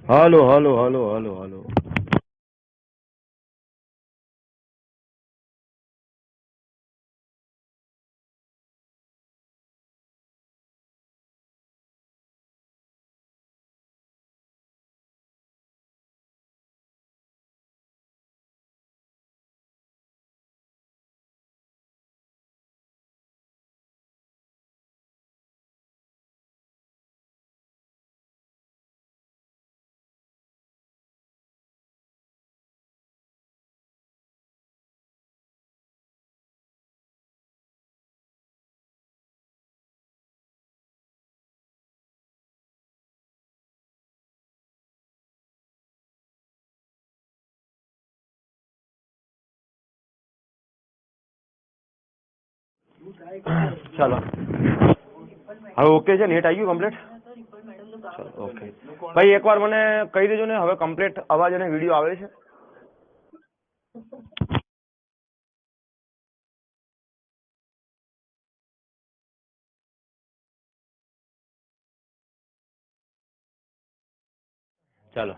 હાલો હાલો હાલો હાલો હાલો. ચાલો હવે ઓકે છે, નેટ આવી ગયું કમ્પ્લીટ? ચાલો ઓકે ભાઈ, એકવાર મને કહી દેજો ને હવે કમ્પ્લીટ અવાજ અને વિડીયો આવે છે? ચાલો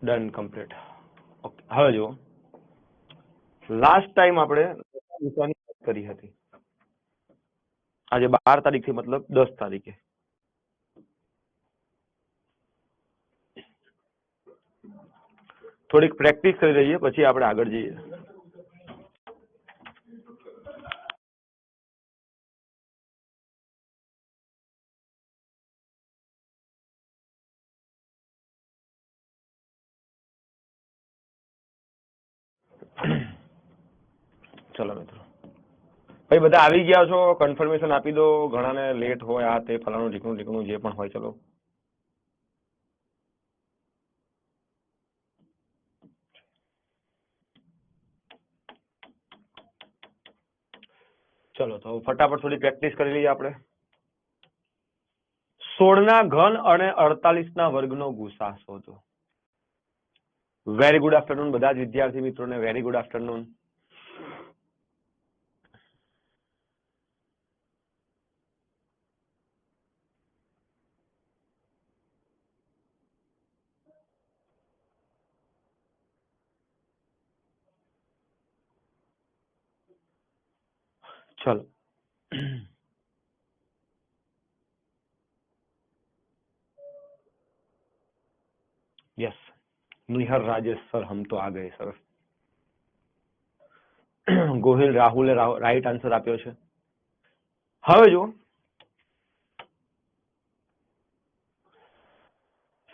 ડન કમ્પ્લીટ. ઓકે, હવે જુઓ, લાસ્ટ ટાઈમ આપણે વિષયની વાત કરી હતી. આજે 12 તારીખથી મતલબ 10 તારીખે. થોડીક પ્રેક્ટિસ કરી લઈએ પછી આપણે આગળ જઈએ. ચલો મિત્રો, ભાઈ બધા આવી ગયા છો? કન્ફર્મેશન આપી દો. ઘણાને લેટ હોય, આ તે ફલાણું ઢીકણું ઢીકણું જે પણ હોય. ચલો ચલો તો ફટાફટ થોડી પ્રેક્ટિસ કરી લઈએ આપણે. 16 ના ઘન અને 48 ના વર્ગનો ગુસા શોધો. વેરી ગુડ આફ્ટરનૂન બધા જ વિદ્યાર્થી મિત્રોને. Very good afternoon. चलो यस, निहर राजेश सर, हम तो आ गए सर. ગોહિલ રાહુલે રાઈટ આન્સર આપ્યો છે. હવે જો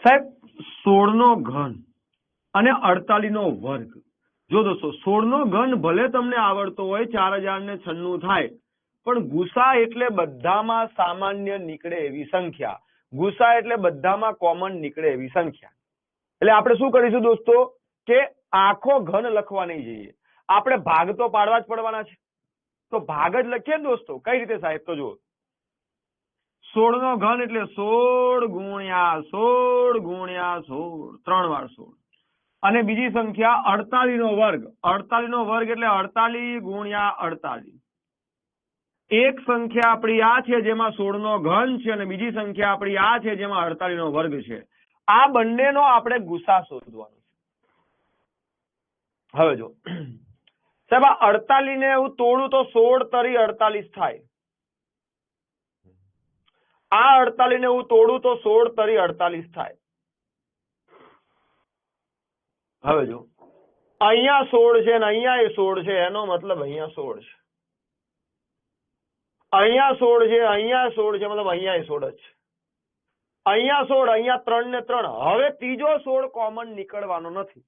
સાહેબ, 16 નો ઘન અને 48 નો વર્ગ. જો દોસ્તો 16 નો ઘન ભલે તમને આવડતો હોય 4096 થાય, પણ ગુસા એટલે બધામાં સામાન્ય નીકળે એવી સંખ્યા. ગુસા એટલે બધામાં કોમન નીકળે એવી સંખ્યા. એટલે આપણે શું કરીશું દોસ્તો કે આખો ઘન લખવા નહીં જઈએ, આપણે ભાગ તો પાડવા જ પડવાના છે. તો ભાગ જ લખીએ દોસ્તો. કઈ રીતે સાહેબ? તો જુઓ, 16 નો ઘન એટલે 16 ગુણ્યા 16 ગુણ્યા 16, 3 વાર 16. અને બીજી સંખ્યા 48 નો વર્ગ. 48 નો વર્ગ એટલે 48 ગુણ્યા 48. એક સંખ્યા આપણી આ છે જેમાં 16 નો ઘન છે, અને બીજી સંખ્યા આપણી આ છે જેમાં 48 નો વર્ગ છે. આ બંનેનો આપણે ગુસા શોધવાનો છે. હવે જો સાહેબ, આ 48 ને હું તોડું તો 16 તરી 48 થાય. આ 48 ને હું તોડું તો 16 તરી 48 થાય. હવે જો અહીંયા 16 છે અને અહીંયા એ 16 છે, એનો મતલબ અહીંયા 16 છે. અહીંયા 16 છે, અહીંયા 16 છે, મતલબ અહીંયા 16 જ છે. અહીંયા 16, અહીંયા 3 ને 3. હવે ત્રીજો 16 કોમન નીકળવાનો નથી.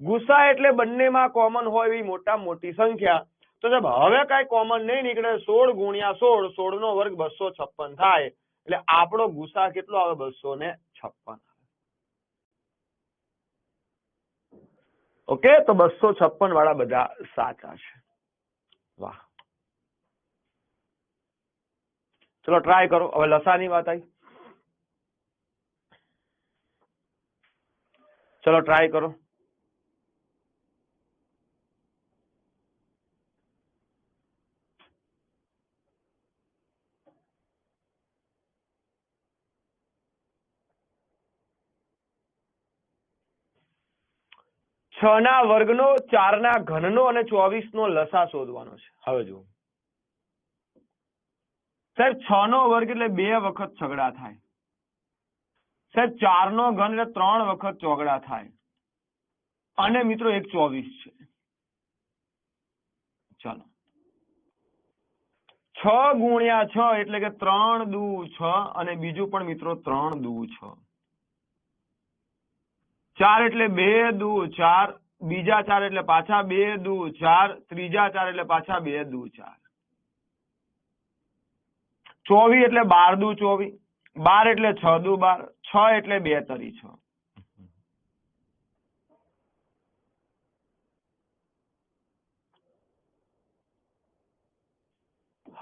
ગુસા એટલે બંનેમાં કોમન હોય એવી મોટામાં મોટી સંખ્યા. તો સાહેબ હવે કઈ કોમન નહીં નીકળે. 16 ગુણ્યા 16, 16 નો વર્ગ 256 થાય. એટલે આપણો ગુસા કેટલો આવે? 256. ઓકે, તો 256 વાળા બધા સાચા છે. વાહ, ચલો ટ્રાય કરો. હવે લસાની વાત આવી, ચલો ટ્રાય કરો. 6 ના વર્ગનો, 4 ના ઘનનો અને 24 નો લસા શોધવાનો છે. હવે જુઓ સાહેબ, 6 નો વર્ગ એટલે 2 વખત છગડા થાય. સાહેબ 4 નો ઘન એટલે 3 વખત ચોગડા થાય. અને મિત્રો એક 24 છે. ચાલો 6 ગુણ્યા 6 એટલે કે 3 દુ 6 અને બીજું પણ મિત્રો 3 દુ 6. 4 એટલે 2 દુ 4, બીજા 4 એટલે પાછા 2 દુ 4, ત્રીજા 4 એટલે પાછા 2 દુ 4. 24 એટલે 12 દુ 24, 12 એટલે 6 દુ 12, 6 એટલે 2 તરી 6.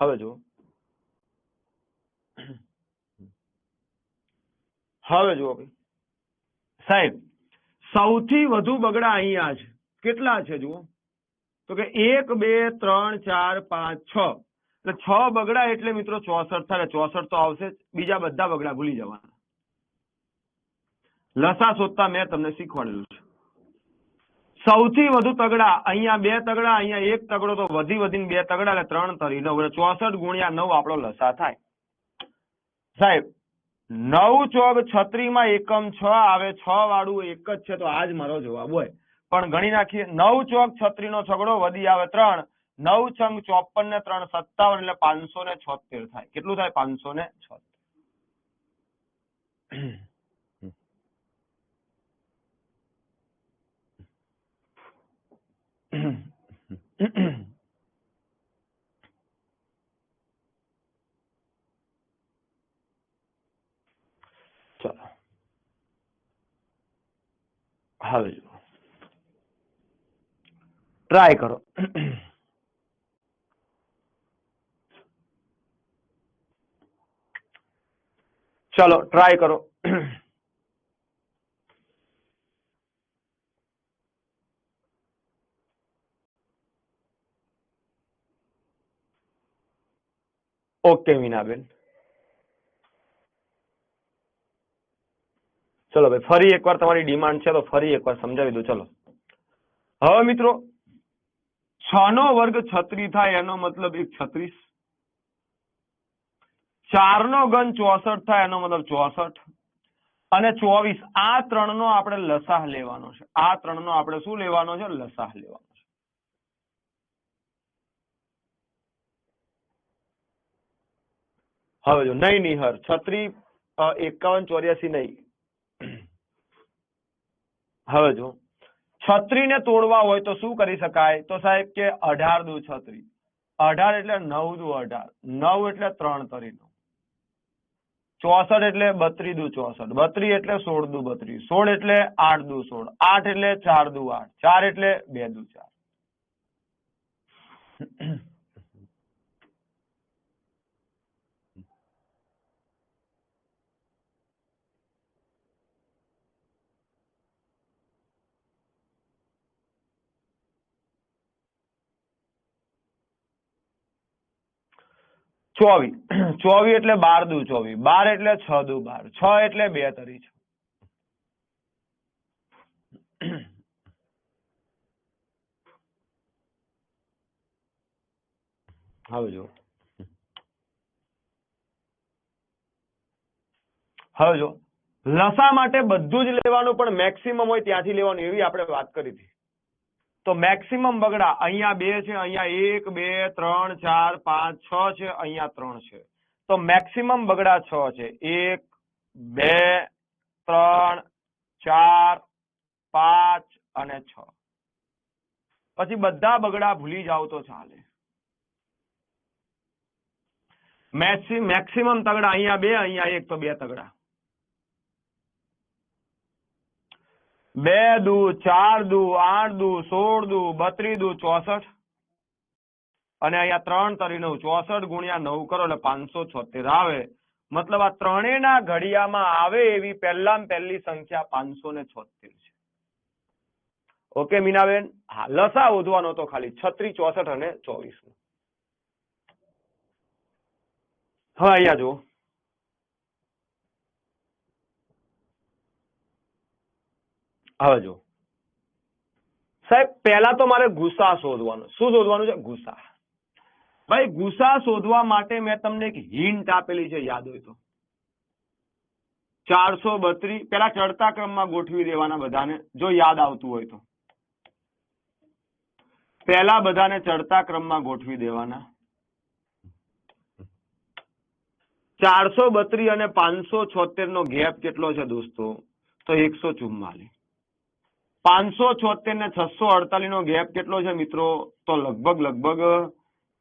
હવે જો ભાઈ સાહેબ, સૌથી વધુ બગડા અહીંયા છે. કેટલા છે જુઓ તો કે 1 2 3 4 5 6. એટલે 6 બગડા એટલે મિત્રો 64 થાય. 64 તો આવશે જ, બીજા બધા બગડા ભૂલી જવાના. લસા શોધતા મેં તમને શીખવાડેલું છે. સૌથી વધુ તગડા અહીંયા 2 તગડા, અહીંયા 1 તગડો, તો વધીને 2 તગડા એટલે 3 તરી 9 એટલે 64 ગુણ્યા 9 આપણો લસા થાય. સાહેબ 9 ચોક 36 માં એકમ 6 આવે. 6 વાળું એક જ છે, તો આજ મારો જવાબ હોય. પણ ગણી નાખીએ. 9 ચોક 36 નો છગડો વધી આવે 3, 9 છંગ 54 ને 3 57 એટલે 576 થાય. કેટલું થાય? 576. ચલો હવે ટ્રાય કરો. ચલો ટ્રાય કરો. ઓકે મીનાબેન, ચલો ભાઈ ફરી એકવાર તમારી ડિમાન્ડ છે તો ફરી એકવાર સમજાવી દઉં. ચલો હવે મિત્રો 6 નો વર્ગ 36 થાય એનો મતલબ 36. 4 નો ઘન 64 થાય એનો મતલબ 64 અને 24. આ 3 નો આપણે લસાહ લેવાનો છે. આ 3 નો આપણે શું લેવાનો છે? લસાહ લેવાનો છે. હવે જો નહીં નિહર 36 51 84 નહીં. હવે જો 36 ને તોડવા હોય તો શું કરી શકાય? તો સાહેબ કે 18 દુ 36, 18 એટલે 9 દુ 18, 9 એટલે 3 તરી 9, 64 એટલે 32 દુ 64, 32 એટલે 16 દુ 32, 16 એટલે 8 દુ 16, 8 એટલે 4 દુ 8, 4 એટલે 2 દુ 4. 24 એટલે 12 દુ 24, 12 એટલે 6 દુ 12, 6 એટલે 2 તરી 6. હવે જો લસા માટે બધું જ લેવાનું, પણ મેક્સિમમ હોય ત્યાંથી લેવાનું, એવી આપણે વાત કરી હતી. તો મેક્સિમમ બગડા અહીંયા 2 છે, અહીંયા 1 2 3 4 5 6 છે, અહીંયા 3 છે. તો મેક્સિમમ બગડા 6 છે. 1 2 3 4 5 અને 6. પછી બધા બગડા ભૂલી જાવ તો ચાલે. મેક્સિમમ તગડા અહીંયા 2, અહીંયા 1, તો 2 તગડા. 2 દુ 4 દુ 8 દુ 16 દુ 32 દુ 64 અને અહીંયા 3 તરી 9, 64 ગુણ્યા 9 કરો એટલે 576 આવે. મતલબ આ ત્રણેયના ઘડિયામાં આવે એવી પહેલામાં પહેલી સંખ્યા 576 છે. ઓકે મીનાબેન? હા, લસા શોધવાનો તો ખાલી 36 64 અને 24. હવે અહીંયા જુઓ. હવે જો સાહેબ પહેલા તો મારે ગુસા શોધવાનો. શું શોધવાનું છે? ગુસા. ભાઈ ગુસા શોધવા માટે મેં તમને એક હિન્ટ આપેલી છે, યાદ હોય તો. 432 પેલા ચડતા ક્રમમાં ગોઠવી દેવાના બધાને, જો યાદ આવતું હોય તો. પહેલા બધાને ચડતા ક્રમમાં ગોઠવી દેવાના. 432 અને 576 નો ગેપ કેટલો છે દોસ્તો? તો 144. 576 ને 648 નો ગેપ કેટલો છે મિત્રો? તો લગભગ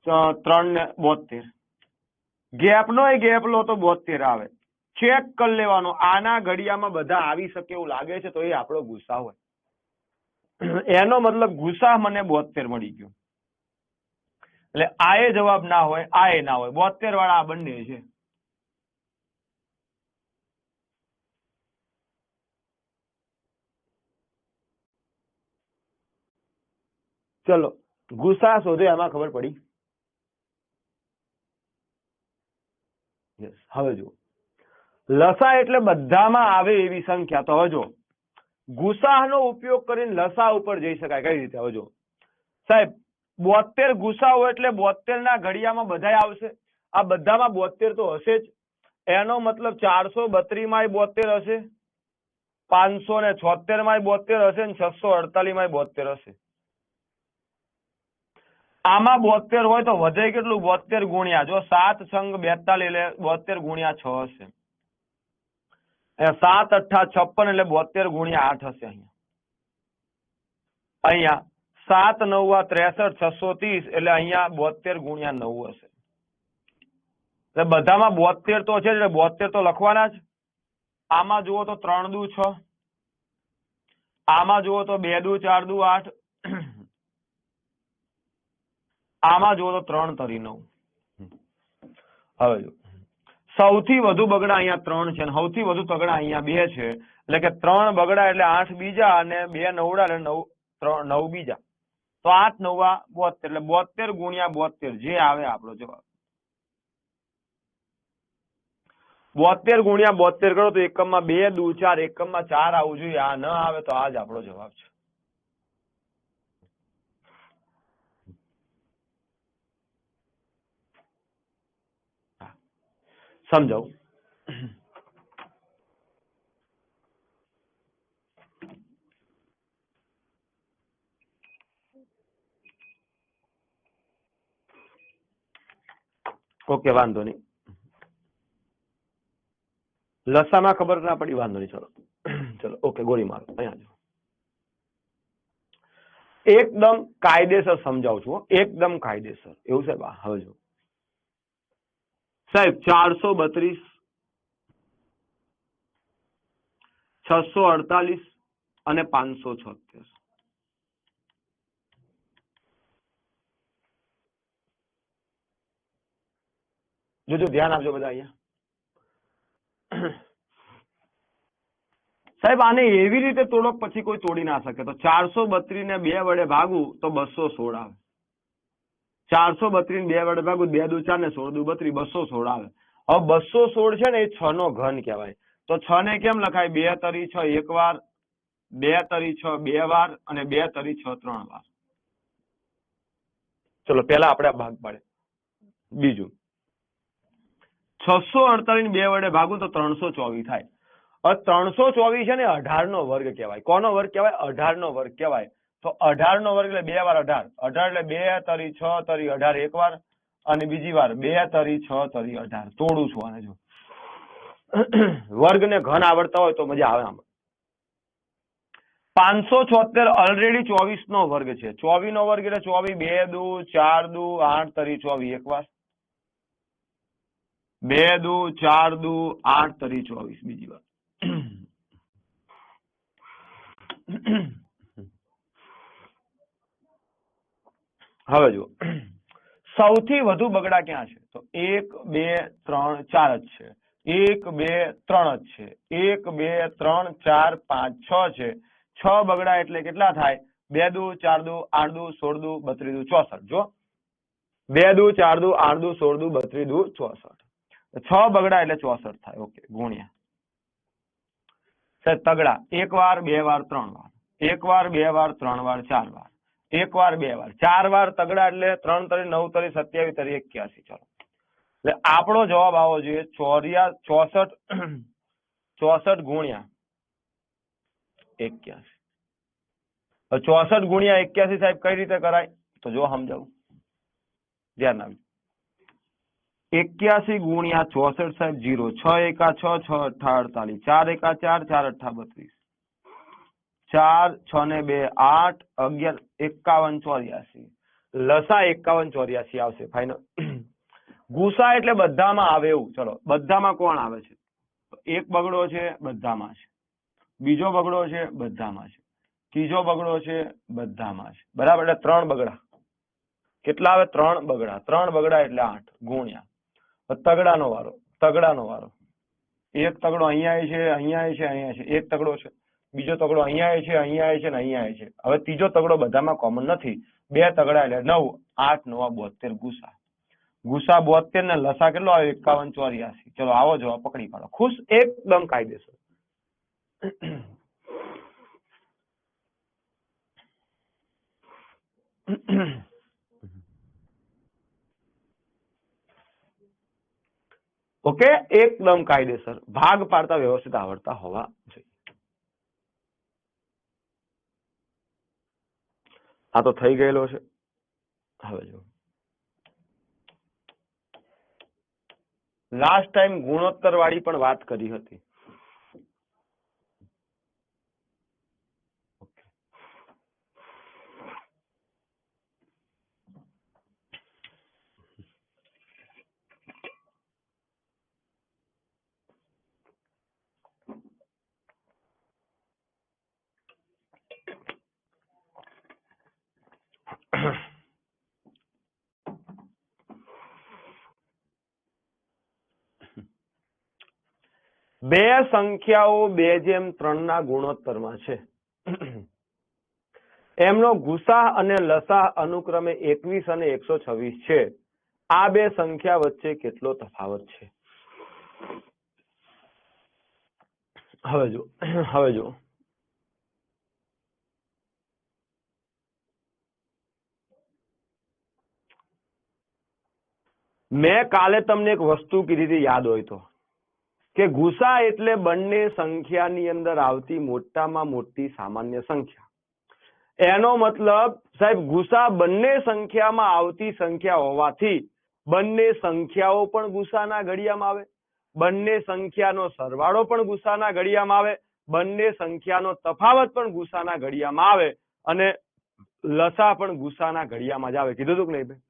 3 ને 72. ગેપ નો ગેપ લો તો 72 આવે. ચેક કરી લેવાનો, આના ઘડિયામાં બધા આવી શકે એવું લાગે છે તો એ આપણો ગુસા હોય. એનો મતલબ ગુસા મને 72 મળી ગયો. એટલે આ એ જવાબ ના હોય, આ એ ના હોય, 72 વાળા આ બંને છે. ચલો ગુસા શોધે, એમાં ખબર પડી. હવે જો લસા એટલે બધામાં આવે એવી સંખ્યા. તો હવે જો ગુસાનો ઉપયોગ કરીને લસા ઉપર જઈ શકાય. કઈ રીતે? હવે જો સાહેબ 72 ગુસાઓ એટલે 72 ના ઘડિયામાં બધાય આવશે. આ બધામાં 72 તો હશે જ. એનો મતલબ 432 માં 72 હશે, 576 માં 72 હશે, ને 648 માં 72 હશે. આમાં 72 હોય તો વધે કેટલું? 72 ગુણ્યા, જો 7 સંગ 42 એટલે 72 ગુણ્યા 6 હશે. 7 8 56 એટલે 72 ગુણ્યા 8 હશે. અહીંયા 7 9 63 630 એટલે અહીંયા 72 ગુણ્યા 9 હશે. એટલે બધામાં 72 તો છે, એટલે 72 તો લખવાના જ. આમાં જુઓ તો 3 દુ 6, આમાં જુઓ તો 2 દુ 4 દુ 8, આમાં જુઓ તો 3 તરી 9. હવે જો સૌથી વધુ બગડા અહીંયા 3 છે, અને સૌથી વધુ તગડા અહીંયા 2 છે. એટલે કે 3 બગડા એટલે 8 બીજા, અને 2 નવડા એટલે 9 બીજા. તો 8 9 72 એટલે 72 ગુણ્યા 72 જે આવે આપણો જવાબ. 72 ગુણ્યા 72 કરો તો એકમમાં 2 દુ 4, એકમમાં 4 આવવું જોઈએ. આ ન આવે તો આ જ આપણો જવાબ છે. સમજાવું? ઓકે, વાંધો નહીં. લસામાં ખબર ના પડી, વાંધો નહીં. ચલો ઓકે, ગોળી મારો. અહીંયા જો એકદમ કાયદેસર સમજાવું છું, એકદમ કાયદેસર. એવું સાહેબ? હવે જો સાહેબ 432, 648 અને 576. જોજો, ધ્યાન આપજો બધા અહીંયા. સાહેબ આને એવી રીતે તોડો પછી કોઈ તોડી ના શકે. તો 432 ને 2 વડે ભાગું તો 216 આવે. 432 ને 2 વડે ભાગું, 2 દુ 4 ને 16 દુ 32, 216 આવે. હવે 216 છે ને એ 6 નો ઘન કહેવાય. તો 6 ને કેમ લખાય? 2 તરી 6 એક વાર, 2 તરી 6 2 વાર, અને 2 તરી 6 3 વાર. ચલો પેલા આપણે આ ભાગ પાડે. બીજું 648 ને 2 વડે ભાગું તો 324 થાય. હવે 324 છે ને 18 નો વર્ગ કહેવાય. કોનો વર્ગ કહેવાય? 18 નો વર્ગ કહેવાય. તો 18 નો વર્ગ એટલે 2 વાર 18, 18 એટલે 2 તરી 6 તરી 18 એક વાર, અને બીજી વાર 2 તરી 6 તરી 18. તોડું છું આને. જો વર્ગ ને ઘન આવડતા હોય તો મજા આવે આમાં. 576 ઓલરેડી 24 નો વર્ગ છે. 24 નો વર્ગ એટલે 24, 2 દુ 4 દુ 8 તરી 24 એક વાર, 2 દુ 4 દુ 8 તરી 24 બીજી વાર. હવે જુઓ સૌથી વધુ બગડા ક્યાં છે? તો 1 2 3 4 જ છે. 1 2 3 જ છે. 1 2 3 4 5 6 છે. 6 બગડા એટલે કેટલા થાય? 2 દુ 4 દુ 8 દુ 16 દુ 32 દુ 64. જો 2 દુ 4 દુ 8 દુ 16 દુ 32 દુ 64. 6 બગડા એટલે 64 થાય. ઓકે, ગુણ્યા તગડા 1 વાર 2 વાર 3 વાર. એક વાર, બે વાર, ત્રણ વાર, ચાર વાર. એક વાર, બે વાર, ચાર વાર તગડા એટલે 3 તરી 9 તરી 27 તરી 81. ચલો એટલે આપણો જવાબ આવવો જોઈએ 64 ગુણ્યા 81. 64 ગુણ્યા 81 સાહેબ કઈ રીતે કરાય તો જો સમજાવું, ધ્યાન આપજો. 81 ગુણ્યા 64 સાહેબ 0, 6 એકા 6, 6 અઠ્ઠા 48, 4 એકા 4, 4 અઠ્ઠા 32, 4 6 ને 2 8, 11 51 84. લસા 51 84 આવશે ફાઈનલ. ગુસા એટલે બધામાં આવે એવું. ચલો બધામાં કોણ આવે છે? એક બગડો છે બધામાં છે, બીજો બગડો છે બધામાં છે, ત્રીજો બગડો છે બધામાં છે, બરાબર. એટલે 3 બગડા કેટલા આવે? 3 બગડા. 3 બગડા એટલે 8 ગુણ્યા તગડાનો વારો. તગડાનો વારો એક તગડો અહીંયા છે, અહીંયા છે, અહીંયા છે, એક તગડો છે, બીજો તગડો અહીંયા છે, અહીંયા છે ને અહીંયા છે. હવે ત્રીજો તગડો બધામાં કોમન નથી. 2 તગડા એટલે 9, 8 9 72 ગુસા. ગુસા 72 ને લસા કેટલો આવે? 51 84. ચલો આવો જવાબ પકડી પાડો. ખુશ? એકદમ કાયદેસર. ઓકે, એકદમ કાયદેસર. ભાગ પાડતા વ્યવસ્થિત આવડતા હોવા જોઈએ. આ તો થઈ ગયેલો છે. હવે જો લાસ્ટ ટાઈમ ગુણોત્તર વાળી પણ વાત કરી હતી. બે સંખ્યાઓ 2:3 ના ગુણોત્તરમાં છે. એમનો ગુસા અને લસા અનુક્રમે 21 અને 126 છે. આ બે સંખ્યા વચ્ચે કેટલો તફાવત છે? હવે જો મેં કાલે તમને એક વસ્તુ કીધી હતી, યાદ હોય તો, કે ગુસા એટલે બંને સંખ્યાની અંદર આવતી મોટામાં મોટી સામાન્ય સંખ્યા. એનો મતલબ સાહેબ ગુસા બંને સંખ્યામાં આવતી સંખ્યા હોવાથી બંને સંખ્યાઓ પણ ગુસાના ઘડિયામાં આવે, બંને સંખ્યાનો સરવાળો પણ ગુસાના ઘડિયામાં આવે, બંને સંખ્યાનો તફાવત પણ ગુસાના ઘડિયામાં આવે, અને લસા પણ ગુસાના ઘડિયામાં જ આવે. કીધું હતું કે નહીં ભાઈ?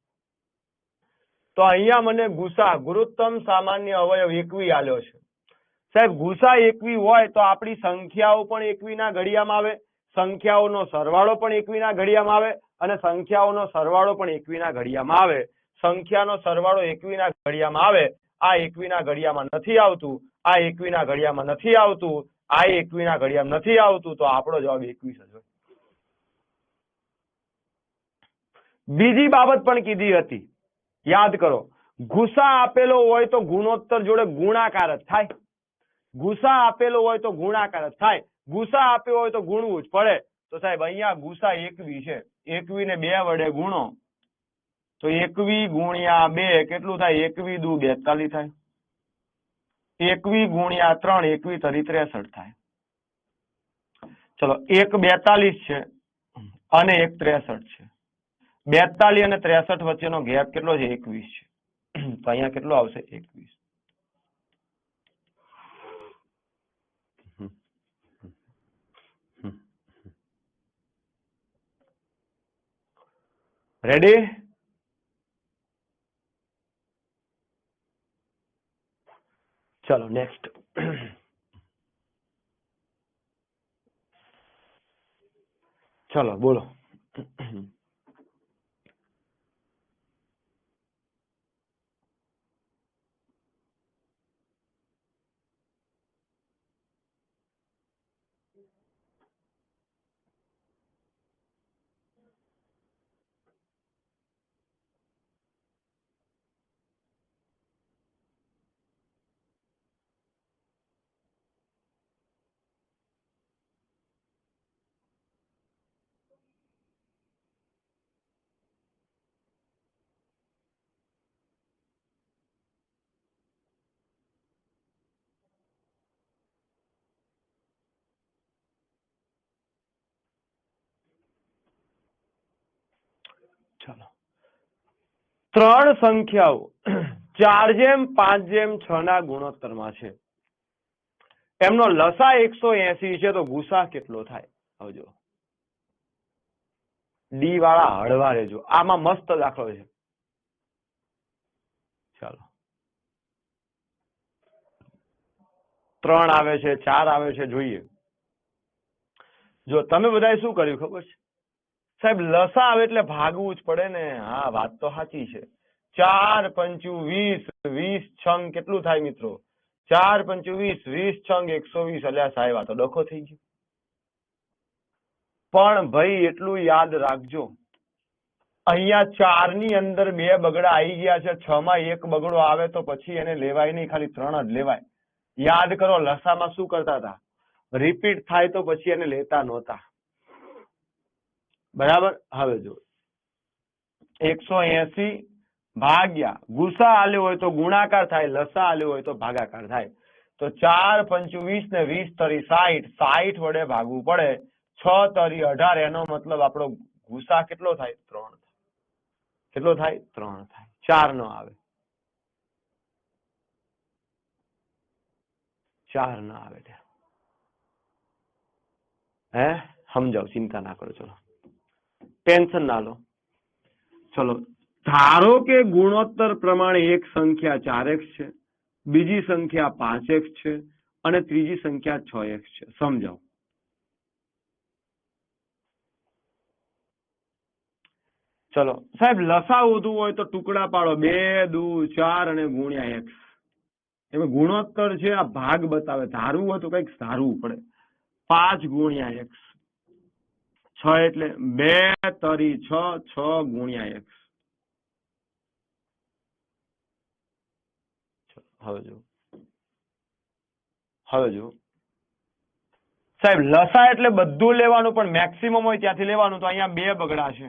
તો અહીંયા મને ગુસા ગુરુત્તમ સામાન્ય અવયવ 21 આલ્યો છે. સાહેબ ગુસા 21 હોય તો આપણી સંખ્યાઓ પણ 21 ના ઘડિયામાં આવે, સંખ્યાઓનો સરવાળો પણ 21 ના ઘડિયામાં આવે, અને સંખ્યાઓનો સરવાળો પણ 21 ના ઘડિયામાં આવે. સંખ્યાનો સરવાળો 21 ના ઘડિયામાં આવે, આ 21 ના ઘડિયામાં નથી આવતું, આ 21 ના ઘડિયામાં નથી આવતું, આ 21 ના ઘડિયામાં નથી આવતું, તો આપણો જવાબ 21 જ હોય. બીજી બાબત પણ કીધી હતી, યાદ કરો. ગુસા આપેલો હોય તો ગુણોત્તર જોડે ગુણાકાર જ થાય. ગુસા આપેલો હોય તો ગુણાકાર જ થાય. ગુસા આપ્યો હોય તો ગુણવું જ પડે. તો સાહેબ અહીંયા ગુસા 21 છે, 21 ને 2 વડે ગુણો તો 21 ગુણ્યા 2 કેટલું થાય? 21 દુ 42 થાય. 21 ગુણ્યા 3 21 તરી 63 થાય. ચલો એક 42 છે અને એક 63 છે. 42 અને 63 વચ્ચેનો ગેપ કેટલો છે? 21 છે. તો અહીંયા કેટલો આવશે? 21. રેડી? ચલો નેક્સ્ટ. ચલો બોલો. ત્રણ સંખ્યાઓ 4:5:6 ના ગુણોત્તરમાં છે, એમનો લસા 180 છે, તો ગુસા કેટલો થાય? આવજો ડી વાળા હળવા રહેજો, આમાં મસ્ત દાખલો છે. ચાલો 3 આવે છે, 4 આવે છે, જોઈએ. જો તમે બધાએ શું કર્યું ખબર છે સાહેબ? લસા આવે એટલે ભાગવું જ પડે ને. હા, વાત તો સાચી છે. 4 પંચું 20, 20 છંગ કેટલું થાય મિત્રો? 4 પંચું 20, 20 છંગ 120. અલ્યા સાહેબ, આ તો ડખો થઈ ગયો. પણ ભાઈ એટલું યાદ રાખજો, અહીંયા 4 ની અંદર 2 બગડા આવી ગયા છે, 6 માં 1 બગડો આવે તો પછી એને લેવાય નહીં, ખાલી 3 જ લેવાય. યાદ કરો, લસામાં શું કરતા હતા? રિપીટ થાય તો પછી એને લેતા નહોતા. બરાબર. હવે જો 180 ભાગ્યા ગુસા આલ્યો હોય તો ગુણાકાર થાય, લસા આલ્યો હોય તો ભાગાકાર થાય. તો 4 પંચું 20 ને 20 તરી 60, 60 વડે ભાગવું પડે. 6 તરી 18, એનો મતલબ આપણો ગુસા કેટલો થાય? 3. કેટલો થાય? 3 થાય. 4 નો આવે, 4 ના આવે. હે સમજાવ, ચિંતા ના કરો, ચલો ટેન્શન ના લો. ચલો ધારો કે ગુણોત્તર પ્રમાણે એક સંખ્યા 4x છે, બીજી સંખ્યા 5x છે અને ત્રીજી સંખ્યા 6x છે. સમજાવો. ચલો સાહેબ, લસા શોધવું હોય તો ટુકડા પાડો, 2 દુ 4 અને ગુણ્યા x. એમાં ગુણોત્તર છે, આ ભાગ બતાવે. ધારવું હોય તો કઈક ધારવું પડે. 5 ગુણ્યા x, 6 એટલે 2 તરી 6, 6 ગુણ્યા x. હવે જો સાહેબ, લસા એટલે બધું લેવાનું, પણ મેક્સિમમ હોય ત્યાંથી લેવાનું. તો અહીંયા 2 બગડા છે,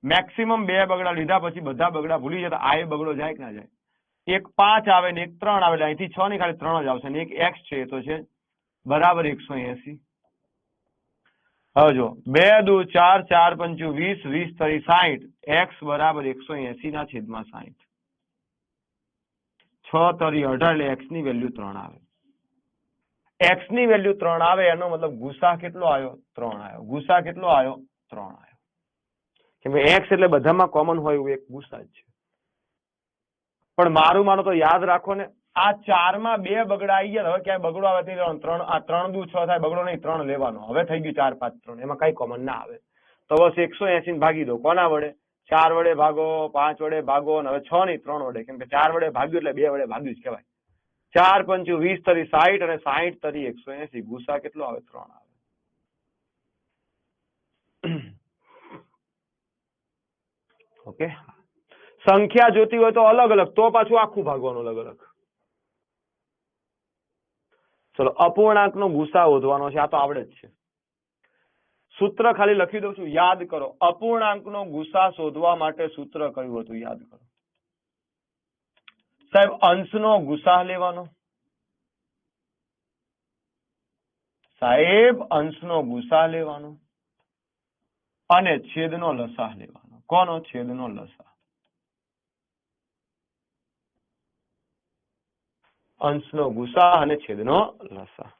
મેક્સિમમ 2 બગડા લીધા પછી બધા બગડા ભૂલી જતા. આ બગડો જાય કે ના જાય? એક 5 આવે ને એક 3 આવે, અહીંથી 6 ની ખાલી 3 જ આવશે ને એક x છે, તો છે બરાબર 180. હવે જો 2 દુ 4, 4 પંચું 20, 20 તરી 60, x બરાબર 180 ના છેદમાં 60. 6 તરી 18 એટલે x ની વેલ્યુ 3 આવે. x ની વેલ્યુ 3 આવે, એનો મતલબ ગુસા કેટલો આવ્યો? 3 આવ્યો. ગુસા કેટલો આવ્યો? 3 આવ્યો. કેમ કે x એટલે બધામાં કોમન હોય એવું એક ગુસા જ છે. પણ મારું માનો તો યાદ રાખો ને, આ 4 માં 2 બગડા આવી ગયા. હવે ક્યાંય બગડો આવે તો 3, આ 3 દુ 6 થાય, બગડો નહીં, 3 લેવાનો. હવે થઈ ગયું 4 5 3, એમાં કઈ કોમન ના આવે. તો બસ 180 ભાગી દો. કોના વડે? 4 વડે ભાગો, 5 વડે ભાગો, અને હવે 6 નહીં 3 વડે. કેમ કે 4 વડે ભાગ્યું એટલે 2 વડે ભાગ્યું જ કહેવાય. 4 પંચું 20 તરી 60 અને 60 તરી 180. ગુસા કેટલો આવે? 3 આવે. ઓકે. સંખ્યા જોતી હોય તો અલગ અલગ, તો પાછું આખું ભાગવાનું અલગ અલગ. ચલો અપૂર્ણાંક નો ગુસા શોધવાનો છે. આ તો આવડે જ છે. સૂત્ર ખાલી લખી દઉં છું, યાદ કરો. અપૂર્ણાંક નો ગુસા શોધવા માટે સૂત્ર કયું હતું? યાદ કરો સાહેબ. અંશનો ગુસા લેવાનો. સાહેબ, અંશનો ગુસા લેવાનો અને છેદનો લસા લેવાનો. કોનો? છેદનો લસા. અંશનો ગુસા અને છેદનો લસા.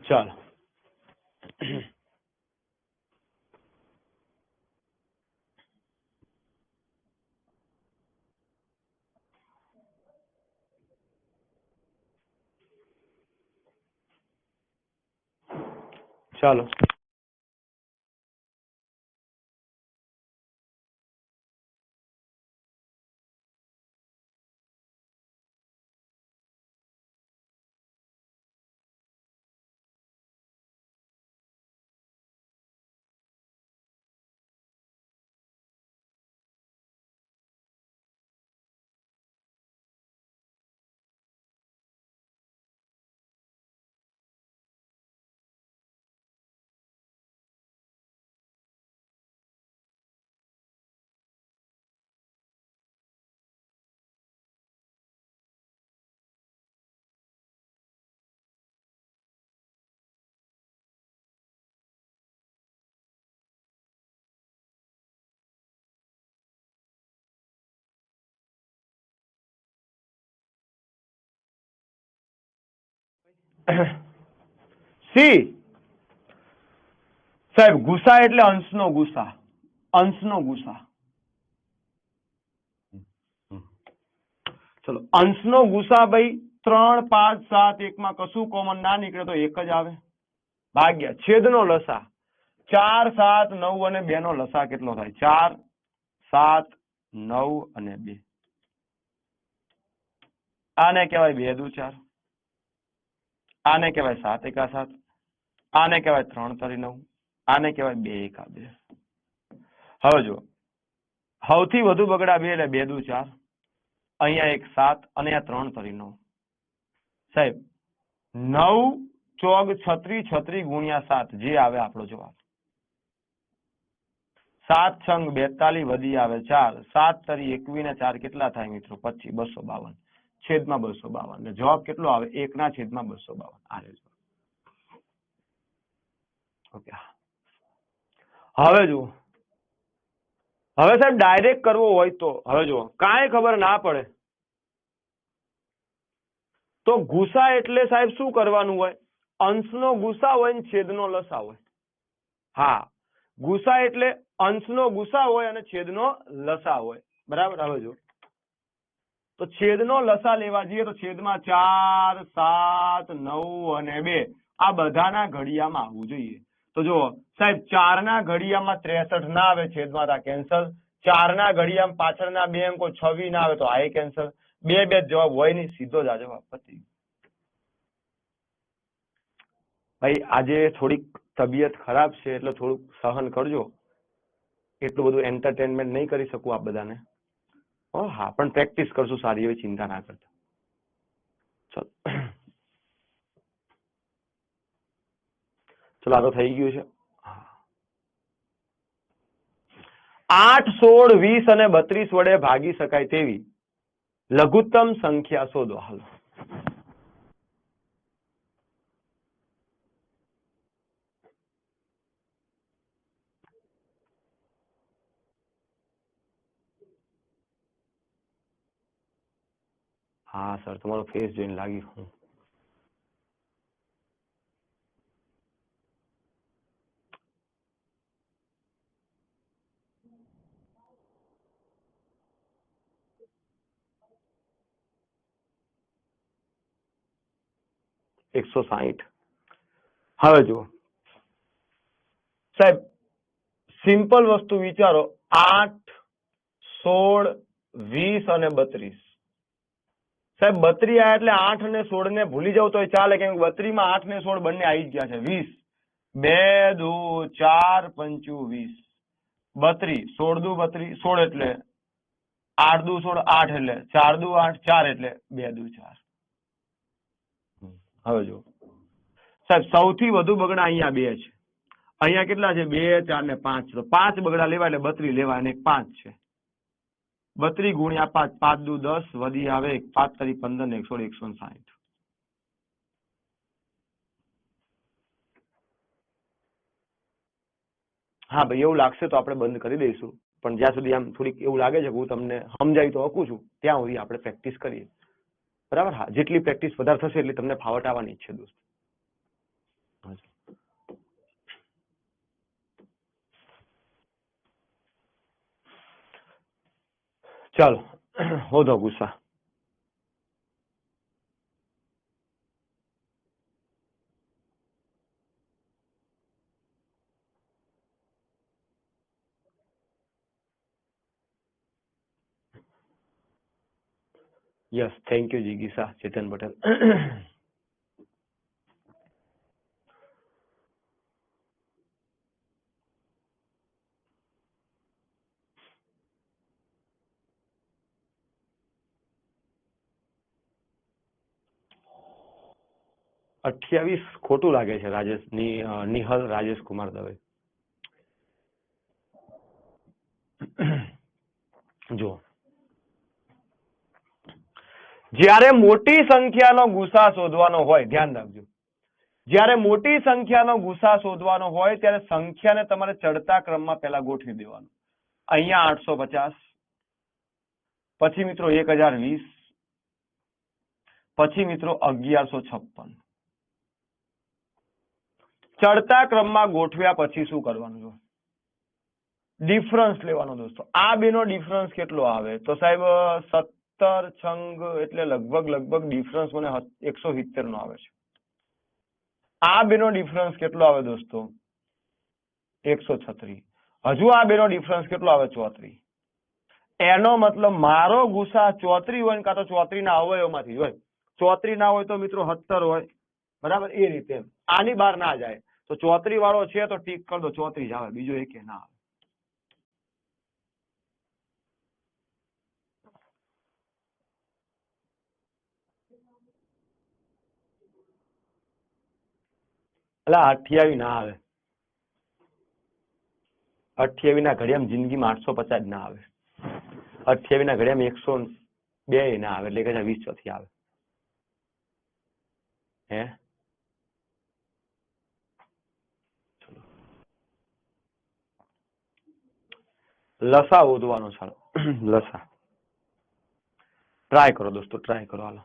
ચાલો ચાલો. સી સાહેબ ગુસા એટલે અંશનો ગુસા, અંશનો ગુસા. ચલો અંશનો ગુસા ભાઈ 3 5 7 1 માં કશું કોમન ના નીકળે તો એક જ આવે ભાગ્યા છેદનો લસા 4 7 9 અને 2 નો લસા કેટલો થાય 4 7 9 અને 2. આને કહેવાય 2 દુ 4, આને કહેવાય 7 એકા 7, આને કહેવાય 3 તરી 9, આને કહેવાય 2 એકા 2. હવે જો સૌથી વધુ બગડા 2 એટલે 2 દુ 4, અહીંયા એક 7 અને આ 3 તરી 9. સાહેબ 9 ચોગ 36 36 ગુણ્યા 7 જે આવે આપણો જવાબ. 7 છંગ 42 વધી આવે 4, 7 તરી 21 ને 4 કેટલા થાય મિત્રો 25, 252 છેદમાં 252 એટલે જવાબ કેટલો આવે 1 ના છેદમાં 252 આ રહ્યો. ઓકે હવે જુઓ, હવે સાહેબ ડાયરેક્ટ કરવો હોય તો હવે જુઓ કાંઈ ખબર ના પડે તો ગુસા એટલે સાહેબ શું કરવાનું હોય, અંશનો ગુસા હોય ને છેદનો લસા હોય. હા ગુસા એટલે અંશનો ગુસા હોય અને છેદનો લસા હોય બરાબર. હવે જો તો છેદનો લસા લેવા જઈએ તો છેદમાં 4 7 9 અને 2 આ બધાના ઘડિયામાં આવવું જોઈએ. તો જો સાહેબ 4 ના ઘડિયામાં 63 ના આવે છેદમાં આ કેન્સલ, 4 ના ઘડિયામાં પાછળના 2 અંકો 26 ના આવે તો આ કેન્સલ, 2 2 જવાબ હોય નહીં, સીધો જ આ જવાબ પતી. ભાઈ આજે થોડીક તબિયત ખરાબ છે એટલે થોડુંક સહન કરજો, એટલું બધું એન્ટરટેનમેન્ટ નહીં કરી શકું આપ બધાને. હા પણ પ્રેક્ટિસ કરશું સારી એવી, ચિંતા ના કરતા. ચલો ચલો આ તો થઈ ગયું છે. 8 16 20 અને 32 વડે ભાગી શકાય તેવી લઘુત્તમ સંખ્યા શોધો. હાલો હા સર તમારો ફેસ જોઈને લાગી હું 160. હવે જુઓ સાહેબ સિમ્પલ વસ્તુ વિચારો, 8 16 20 અને 32. સાહેબ 32 આયા એટલે 8 અને 16 ને ભૂલી જાવ તો ચાલે, કેમ કે 32 માં 8 ને 16 બંને આવી જ ગયા છે. 20 2 દુ 4 5 20, 32 16 દુ 32 16 એટલે 8 દુ 16 8 એટલે 4 દુ 8 4 એટલે 2 દુ 4. હવે જો સાહેબ સૌથી વધુ બગડા અહીંયા 2 છે, અહીંયા કેટલા છે 2 4 ને 5, તો 5 બગડા લેવા એટલે 32 લેવા અને 5 છે. 32 ગુણ્યા 5 5 દુ 10 વધી આવે 5 તરી 15 ને 160. હા ભાઈ એવું લાગશે તો આપણે બંધ કરી દઈશું, પણ જ્યાં સુધી આમ થોડીક એવું લાગે છે કે હું તમને સમજાવી તો શકું છું ત્યાં સુધી આપણે પ્રેક્ટિસ કરીએ બરાબર. હા જેટલી પ્રેક્ટિસ વધારે થશે એટલી તમને ફાવટ આવવાની છે દોસ્ત. ચાલો હોધો ગુસ્સા. યસ થેન્ક યુ જીગીસા ચેતન પટેલ. 28 ખોટું લાગે છે રાજેશ નિહલ રાજેશ કુમાર દવે. જો જ્યારે મોટી સંખ્યાનો ગુસા શોધવાનો હોય, ધ્યાન રાખજો, જ્યારે મોટી સંખ્યાનો ગુસા શોધવાનો હોય ત્યારે સંખ્યાને તમારે ચડતા ક્રમમાં પહેલા ગોઠવી દેવાનું. અહીંયા 850, પછી મિત્રો 1020, પછી મિત્રો 1156, ચડતા ક્રમમાં ગોઠવ્યા પછી શું કરવાનું છે? ડિફરન્સ લેવાનો દોસ્તો. આ બેનો ડિફરન્સ કેટલો આવે? તો સાહેબ 17 છંગ એટલે લગભગ ડિફરન્સ મને 170 નો આવે છે. આ બેનો ડિફરન્સ કેટલો આવે દોસ્તો? 136. હજુ આ બેનો ડિફરન્સ કેટલો આવે? 34. એનો મતલબ મારો ગુસા 34 હોય કાં તો 34 ના અવયવમાંથી હોય. 34 ના હોય તો મિત્રો 17 હોય, બરાબર? એ રીતે આની બહાર ના જાય. તો 34 વાળો છે તો ટીક કરી દો, 34 જ આવે, બીજો એકે ના આવે. એટલે 28 ના આવે. 28 ના ઘડિયામાં જિંદગીમાં 850 ના આવે. 28 ના ઘડિયામાં 102 ના આવે, એટલે કે 20 ચોથી આવે. હે લસા શોધવાનો. ચાલો લસા ટ્રાય કરો દોસ્તો, ટ્રાય કરો. હાલો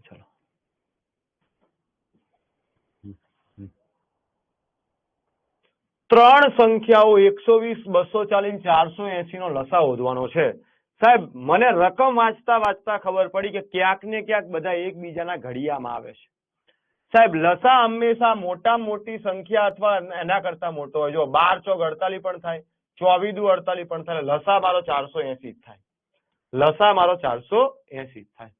ચલો. ત્રણ સંખ્યાઓ 120, 240, 480 નો લસા શોધવાનો છે. સાહેબ મને રકમ વાંચતા વાંચતા ખબર પડી કે ક્યાંક ને ક્યાંક બધા એકબીજાના ઘડિયામાં આવે છે. સાહેબ લસા હંમેશા મોટા મોટી સંખ્યા અથવા એના કરતા મોટો હોય. જો 12 ચોક 48 પણ થાય, 24 દુ 48 પણ થાય. લસા મારો 480 જ થાય. લસા મારો 480 જ થાય.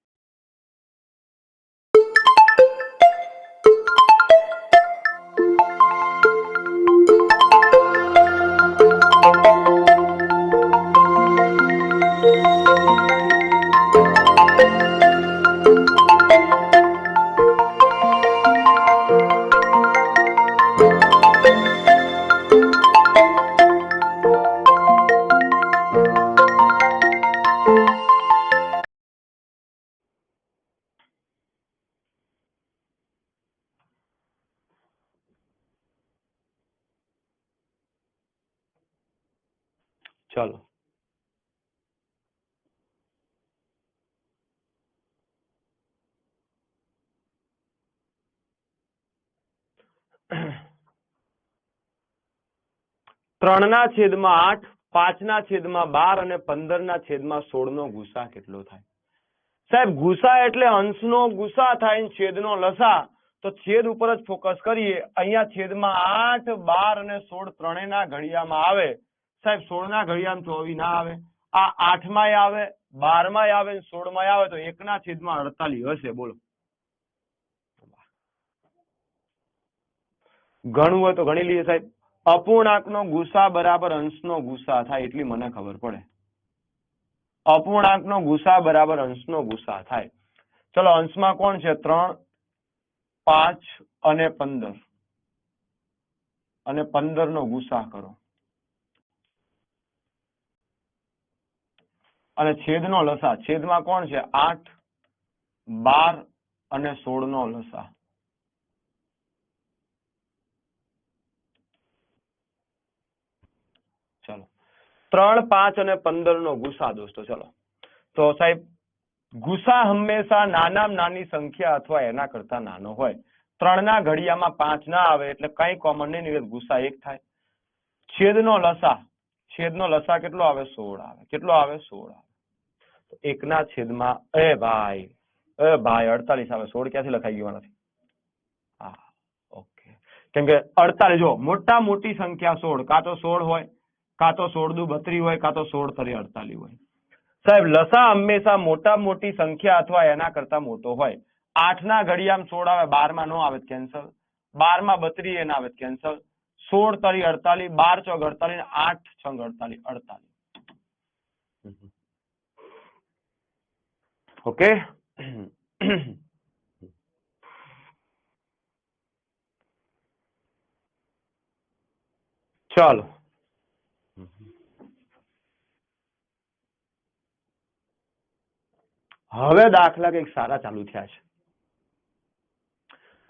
ચલો ત્રણ ના છેદમાં 8, 5 ના છેદમાં 12 અને 15 ના છેદમાં 16 નો ગુસા કેટલો થાય? સાહેબ ગુસા એટલે અંશનો ગુસા થાય ને છેદનો લસા. તો છેદ ઉપર જ ફોકસ કરીએ. અહીંયા છેદમાં 8, 12 અને 16 ત્રણેયના ઘડિયામાં આવે. સાહેબ 16 ના ઘડિયામાં 24 ના આવે. આ 8 માંય આવે, 12 માંય આવે, 16 માંય આવે, તો 1 ના છેદમાં 48 હશે. બોલો ઘણું હોય તો ગણી લઈએ સાહેબ. અપૂર્ણાંકનો ગુસા બરાબર અંશનો ગુસા થાય એટલી મને ખબર પડે. અપૂર્ણાંકનો ગુસા બરાબર અંશનો ગુસા થાય. ચલો અંશમાં કોણ છે? 3, 5 અને 15. અને 15 નો ગુસા કરો. અને છેદનો લસા. છેદમાં કોણ છે? 8, 12 અને 16 નો લસા. ચલો 3, 5 અને 15 નો ગુસા દોસ્તો. ચલો તો સાહેબ ગુસા હંમેશા નાનામાં નાની સંખ્યા અથવા એના કરતા નાનો હોય. 3 ના ઘડિયામાં 5 ના આવે એટલે કઈ કોમન નહીં, ગુસા 1 થાય. છેદનો લસા. છેદનો લસા કેટલો આવે? 16 આવે. કેટલો આવે? 16 આવે. તો 1 ના છેદમાં ભાઈ 48 આવે. 16 ક્યાંથી લખાઈ ગયો નથી? હા ઓકે. કેમ કે 48 જો મોટા મોટી સંખ્યા 16, કાં તો 16 હોય, કાં તો 16 દુ 32 હોય, કાં તો 16 તરી 48 હોય. સાહેબ લસા હંમેશા મોટા મોટી સંખ્યા અથવા એના કરતા મોટો હોય. 8 ના ઘડિયામાં 16 આવે, 12 માં નો આવે કેન્સલ, 12 માં 32 એના આવે કેન્સલ, 16 તરી 48, 12 ચોક 48, 8 છંગ 48, 48. ઓકે ચાલો હવે દાખલા કંઈક સારા ચાલુ થયા છે.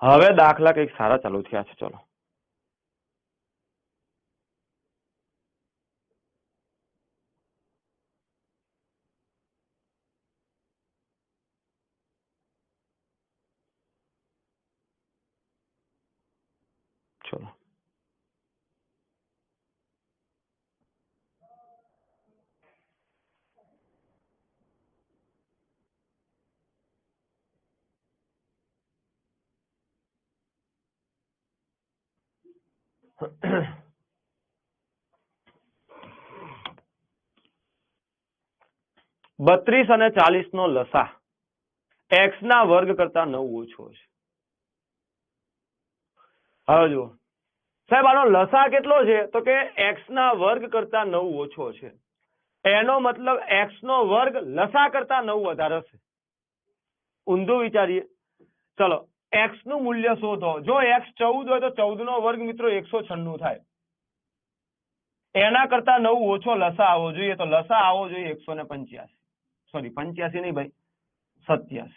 હવે દાખલા કંઈક સારા ચાલુ થયા છે. ચલો ચલો બત્રીસ અને 40 નો લસા x ના વર્ગ કરતા 9 ઓછો છે. હવે જુઓ સાહેબ આનો લસા કેટલો છે તો કે x ના વર્ગ કરતા 9 ઓછો છે. એનો મતલબ x નો વર્ગ લસા કરતા 9 વધારે છે. ઊંધું વિચારીએ. ચલો x નું મૂલ્ય શોધો. જો x 14 હોય તો 14 નો વર્ગ મિત્રો 196 થાય. એના કરતા 9 ઓછો લસા આવવો જોઈએ તો લસા આવવો જોઈએ 185. સોરી 85 નહીં ભાઈ 87.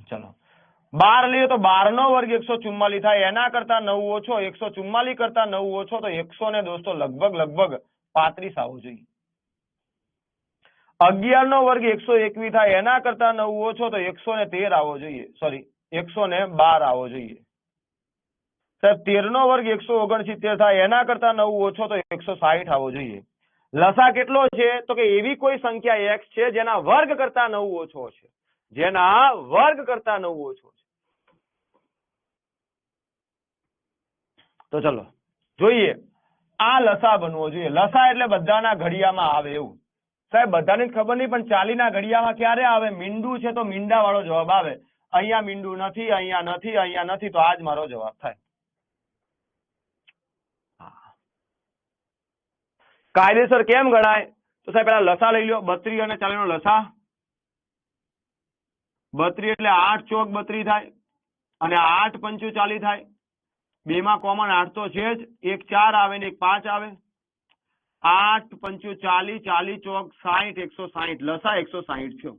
ચલો 12 લઈએ તો 12 નો વર્ગ 144 થાય. એના કરતા 9 ઓછો 144 કરતા 9 ઓછો તો 100 ને દોસ્તો લગભગ 35 આવવો જોઈએ. 11 નો વર્ગ 121 થાય. એના કરતા 9 ઓછો તો 113 આવવો જોઈએ. સોરી 112 આવવો જોઈએ. સાહેબ 13 નો વર્ગ 169 થાય. એના કરતા 9 ઓછો તો 160 આવવો જોઈએ. લસા કેટલો છે તો કે એવી કોઈ સંખ્યા x છે જેના વર્ગ કરતા 9 ઓછો છે. જેના વર્ગ કરતા 9 ઓછો છે. તો ચલો જોઈએ આ લસા બનવો જોઈએ. લસા એટલે બધાના ઘડિયામાં આવે એવું. સાહેબ બધાને ખબર નહીં પણ 40 ના ઘડિયામાં ક્યારે આવે? મીંડું છે તો મીંડા વાળો જવાબ આવે. અહીંયા મીંડું નથી, અહીંયા નથી, અહીંયા નથી, તો આ જ મારો જવાબ થાય. કાયદેસર કેમ ગણાય? તો સાહેબ પેલા લસા લઈ લો. 32 અને 40 નો લસા 32 એટલે 8 ચોક 32 થાય અને 8 પંચું 40 થાય. બે માં કોમન 8 તો છે જ. એક 4 આવે ને એક 5 આવે. 8 પંચું 40, 40 ચોક 60, 160. લસા 160 થયો.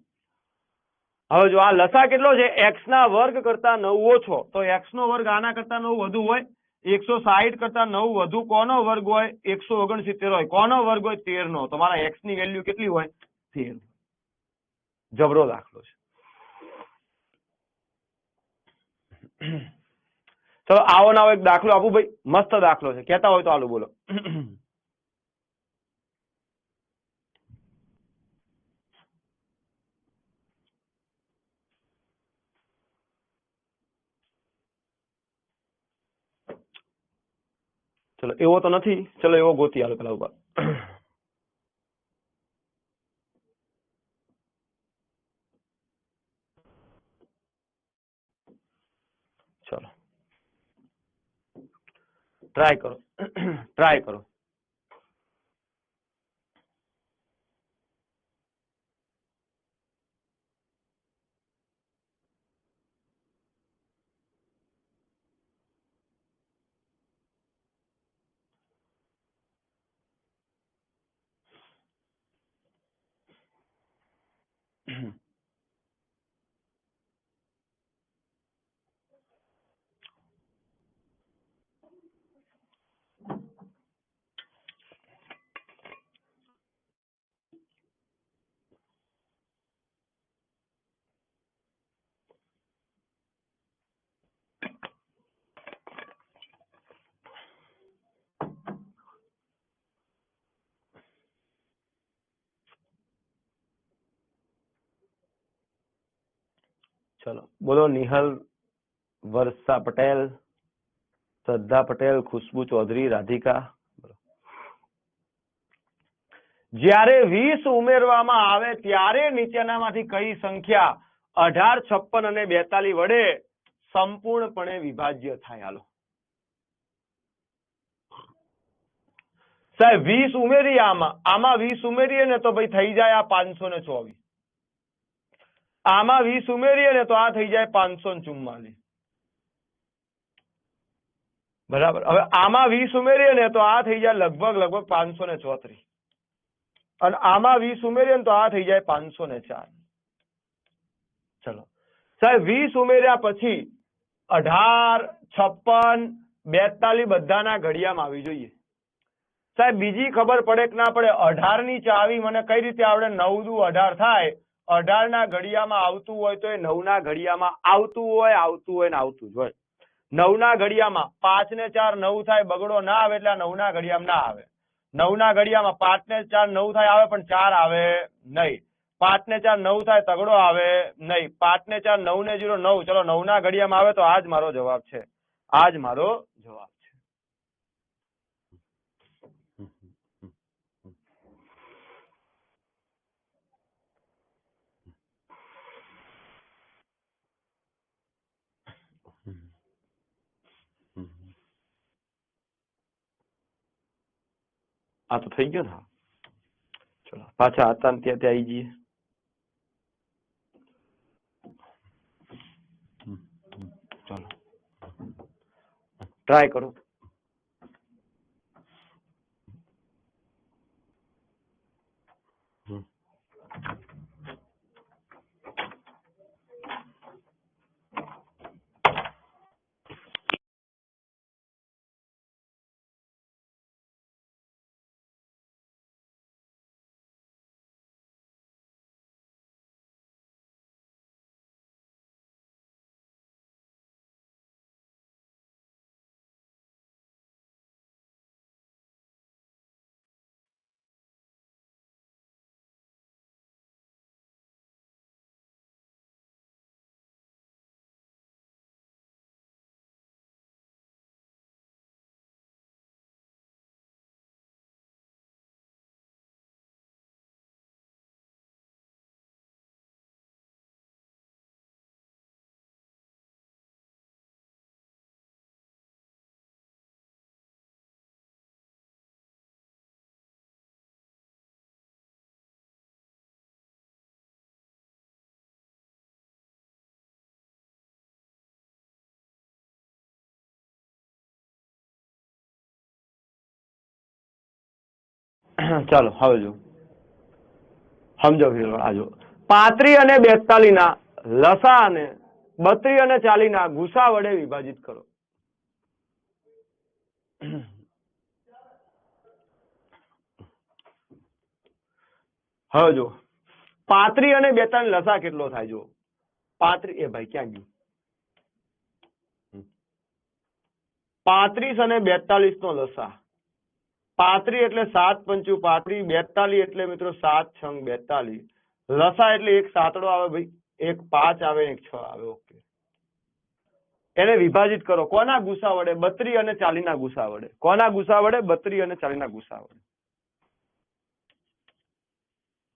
હવે જો આ લસા કેટલો છે? x ના વર્ગ કરતા 9 ઓછો તો x નો વર્ગ આના કરતા 9 વધુ હોય. 160 કરતા 9 વધુ કોનો વર્ગ હોય? 169 હોય. કોનો વર્ગ હોય? 13 નો. તમારા x ની વેલ્યુ કેટલી હોય? 13. જબરો દાખલો છે. ચલો આવો નાવો એક દાખલો આપું ભાઈ. મસ્ત દાખલો છે. કહેતા હોય તો આલું બોલો. ચલો એવો તો નથી. ચલો એવો ગોતી આલો પેલા ઉપર. ચલો ટ્રાય કરો. ટ્રાય કરો. ચલો બોલો. નિહલ, વર્ષા પટેલ, શ્રદ્ધા પટેલ, ખુશ્બુ ચૌધરી, રાધિકા. જ્યારે 20 ઉમેરવામાં આવે ત્યારે નીચેનામાંથી કઈ સંખ્યા 18, 56 અને 42 વડે સંપૂર્ણપણે વિભાજ્ય થાય? હાલો સાહેબ 20 ઉમેરીએ આમાં 20 ઉમેરીએ ને તો ભાઈ થઈ જાય આ 524. આમાં 20 ઉમેરીએ ને તો આ થઈ જાય 544. બરાબર. હવે આમાં 20 ઉમેરીએ ને તો આ થઈ જાય લગભગ 534. અને આમાં 20 ઉમેરીએ ને તો આ થઈ જાય 504. ચલો સાહેબ 20 ઉમેર્યા પછી 18, 56, 42 બધાના ઘડિયામાં આવી જોઈએ. સાહેબ બીજી ખબર પડે કે ના પડે, 18 ની ચાવી મને કઈ રીતે આવડે? 9 દુ 18 થાય. 18 ના ઘડિયામાં આવતું હોય તો એ 9 ના ઘડિયામાં આવતું હોય ને આવતું જ હોય. 9 ના ઘડિયામાં 5 ને 4 9 થાય, બગડો ના આવે એટલે 9 ના ઘડિયામાં ના આવે. 9 ના ઘડિયામાં 5 ને 4 9 થાય આવે, પણ 4 આવે નહીં. 5 ને 4 9 થાય, તગડો આવે નહીં. 5 ને 4 9 ને 0 9. ચલો 9 ના ઘડિયામાં આવે તો આ જ મારો જવાબ છે. આ જ મારો જવાબ છે. આ તો થઈ ગયો ને. ચલો પાછા હતા ને ત્યાં આવી જઈએ. ચાલો ટ્રાય કરો. ચાલો હવે જો સમજો. આજો 35 અને 42 ના લસા અને 32 અને 40 ના ગુસા વડે વિભાજિત કરો. હવે જો 35 અને 42 લસા કેટલો થાય? જો 35 એ ભાઈ ક્યાં ગયું? 35 અને 42 નો લસા. 35 એટલે 7 પંચુ 35, 42 એટલે મિત્રો 7 છંગ 42. લસા એટલે એક સાતડો આવે ભાઈ, એક 5 આવે, એક 6 આવે. ઓકે, એને વિભાજિત કરો. કોના ગુસા વડે? 32 અને 40 ના ગુસા વડે. કોના ગુસા વડે? 32 અને 40 ના ગુસા વડે.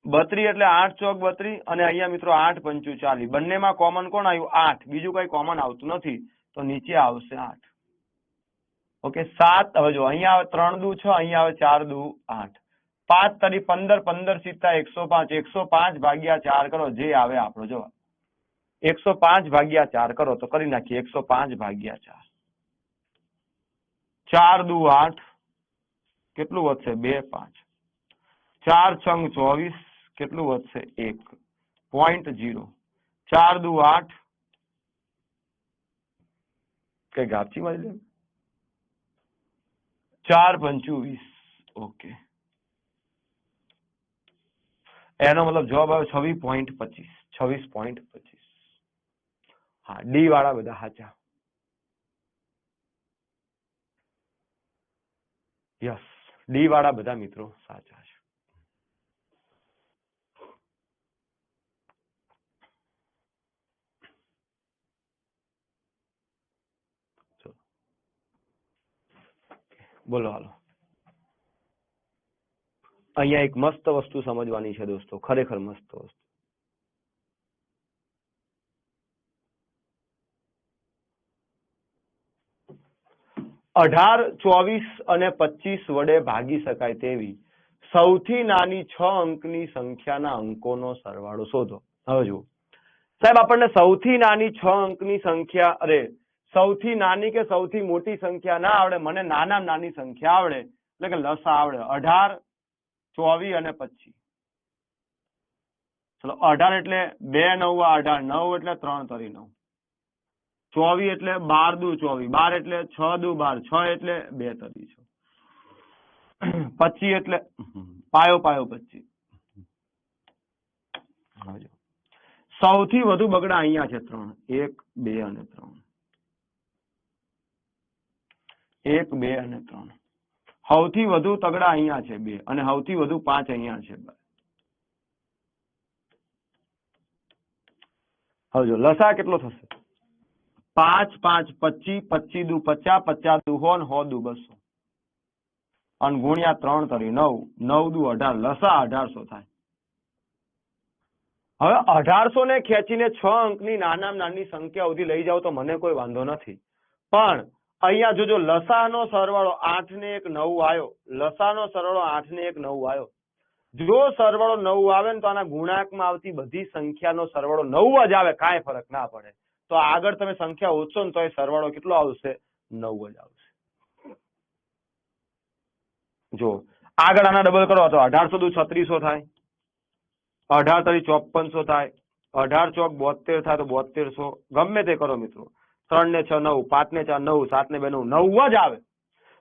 32 એટલે 8 ચોક 32 અને અહીંયા મિત્રો 8 પંચુ 40. બંનેમાં કોમન કોણ આવ્યું? 8. બીજું કઈ કોમન આવતું નથી તો નીચે આવશે 8. ઓકે 7. હવે જો અહીંયા આવે 3 દુ 6, અહીંયા આવે 4 દુ 8. 5 તરી 15, 15 સિત્તા 105. 105 ભાગ્યા 4 કરો, જે આવે આપણો જવાબ. 105 ભાગ્યા 4 કરો તો કરી નાખીએ. 105 ભાગ્યા 4. 4 દુ 8. કેટલું વધશે? 2 5. 4 છંગ 24. કેટલું વધશે? 1.0. 4 દુ 8. કઈ ગાપચી મારી લે. 4 પંચુ 20. ઓકે, એનો મતલબ જવાબ આવે 26.25. 26.25. હા, ડી વાળા બધા સાચા. યસ, ડી વાળા બધા મિત્રો સાચા છે. બોલો હાલો. અહીંયા એક મસ્ત વસ્તુ સમજવાની છે દોસ્તો, ખરેખર મસ્ત વસ્તુ. 18, 24 અને 25 વડે ભાગી શકાય તેવી સૌથી નાની 6 અંકની સંખ્યાના અંકોનો સરવાળો શોધો. હવે જુઓ સાહેબ, આપણને સૌથી નાની 6 અંકની સંખ્યા, અરે સૌથી નાની કે સૌથી મોટી સંખ્યા ના આવડે, મને નાનામાં નાની સંખ્યા આવડે, એટલે કે લસા આવડે. 18, 24 અને 25. ચલો 18 એટલે 2 9 18, 9 એટલે 3 તરી 9, 24 એટલે 12 દુ 24, 12 એટલે 6 દુ 12, 6 એટલે 2 તરી 6, 25 એટલે પાયો 25. સૌથી વધુ બગડા અહીંયા છે 3, 1 2 અને 3, 1 2 અને 3. સૌથી વધુ તગડા અહીંયા છે 2 અને સૌથી વધુ 5 અહીંયા છે. હવે જો લસા કેટલો થશે? 5 5 25, 25 દુ 50, 50 દુ 100, 100 દુ 200 અને ગુણ્યા 3 તરી 9, 9 દુ 18, લસા 1800 થાય. હવે 1800 ને ખેંચીને 6 અંકની નાનામાં નાની સંખ્યા સુધી લઈ જાવ તો મને કોઈ વાંધો નથી, પણ અહીંયા જોજો લસાનો સરવાળો 8 ને 1 9 આવ્યો. લસાનો સરવાળો 8 ને 1 9 આવ્યો. જો સરવાળો 9 આવે ને તો આના ગુણાંકમાં આવતી બધી સંખ્યાનો સરવાળો 9 જ આવે, કાંઈ ફરક ના પડે. તો આગળ તમે સંખ્યા ઓછો ને તો એ સરવાળો કેટલો આવશે? 9 જ આવશે. જો આગળ આના ડબલ કરો તો 1800 દુ 3600 થાય, 18 તરી 5400 થાય, 18 ચોક 72 થાય તો 7200. ગમે તે કરો મિત્રો. 3 ને 6 9, 5 ને 4 9, 7 ને 2 9, 9 જ આવે.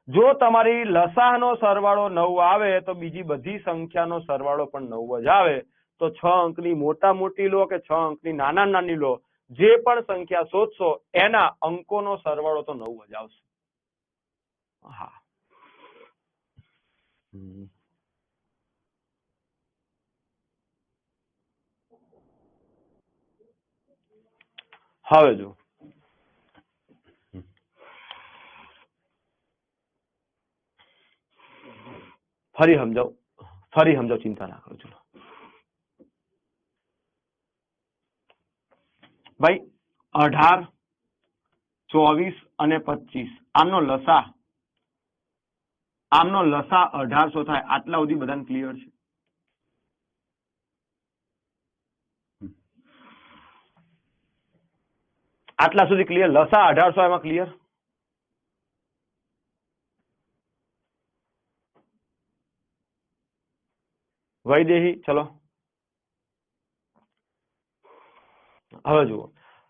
જો તમારી લસાનો સરવાળો 9 આવે તો બીજી બધી સંખ્યાનો સરવાળો પણ 9 જ આવે. તો 6 અંકની મોટા મોટી લો કે 6 અંકની નાના નાની લો, જે પણ સંખ્યા શોધશો એના અંકોનો સરવાળો તો 9 જ આવશે. હા. હવે જો ફરી સમજાવ, ચિંતા ના કરો. ચલો ભાઈ 18, 24 અને 25 આમનો લસા 1800 થાય. આટલા સુધી બધાને ક્લિયર છે? આટલા સુધી ક્લિયર? લસા 1800 એમાં ક્લિયર? વૈદેહી ચલો. હવે જુઓ